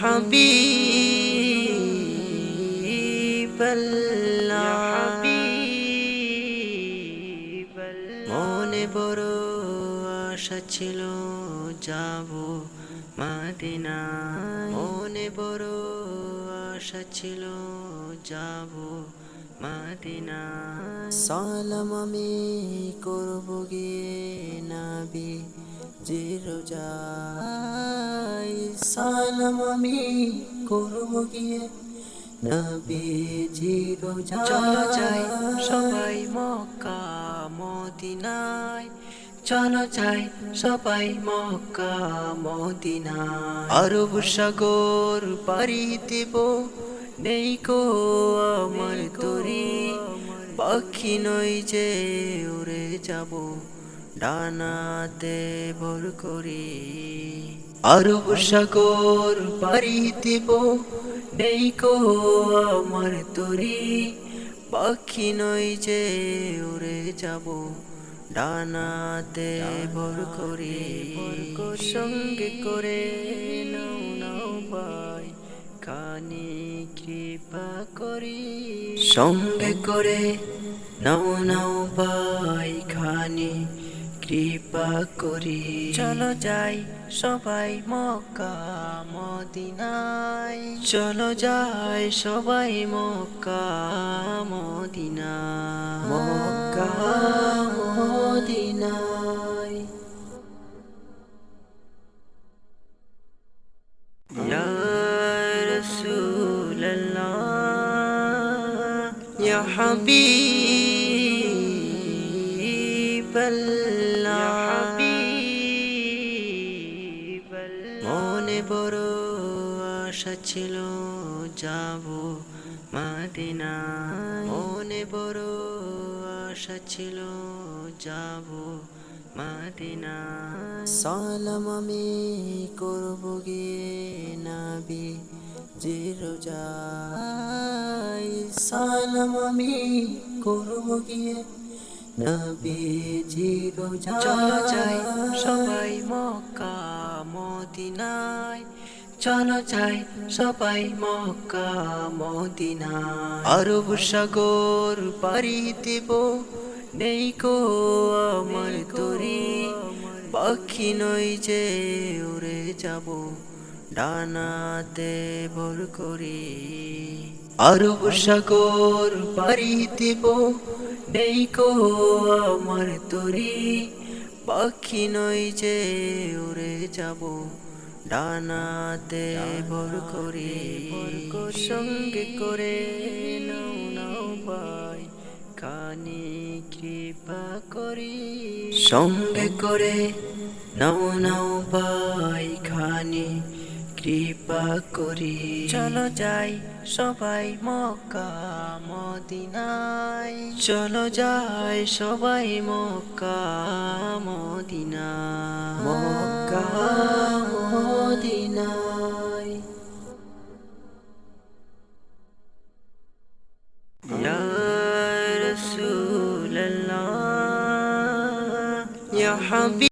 হাবিবাল্লাহ মনে বড় আশা ছিল যাব মদিনা মনে বড় আশা ছিল যাব মদিনা সালাম আমি করব গিয়ে নবী জির রোজায় সালাম আমি করব গিয়ে নবী জির রোজায় চলো যাই সবাই মক্কা মদিনায় চলো যাই সবাই মক্কা মদিনায় আরব সাগর পাড়ি দেব নেই কো আমার তরি পাখি নই যে উড়ে যাব ডানাতে ভর করি আরব সাগর পাড়ি দেব নেই কো আমার তরি পাখি নই যে উড়ে যাব ডানাতে ভর করি সঙ্গে করে নাও নাও ভাই খানি কৃপা করি সঙ্গে করে নাও নাও ভাই খানি কৃপা করি চলো যাই সবাই মক্কা মদিনায় চলো যাই সবাই মক্কা মদিনা মক্কা মদিনায় ইয়া রাসূলুল্লাহ ইয়া হাবিবাল্লাহ মনে বড় আশা ছিল যাব মদিনা মনে বড় আশা ছিল যাব মদিনা সালাম আমি করব গিয়ে নবী জির রোজায় সালাম আমি করব গিয়ে নবী জির রোজায় চলো যাই সবাই মক্কা মদিনায় চলো যাই সবাই মক্কা মদিনায় আরব সাগর পাড়ি দেব নেই কো আমার তরি পাখি নই যে উড়ে যাব ডানাতে ভর করি আরব সাগর পাড়ি দেব নেই কো আমার তরি পাখি নই যে উড়ে যাব ডানাতে ভর করি সঙ্গে করে নাও নাও ভাই খানি কৃপা করি সঙ্গে করে নাও নাও ভাই খানি কৃপা করি চলো যাই সবাই মক্কা মদিনায় চলো যাই সবাই মক্কা মদিনা মক্কা মদিনা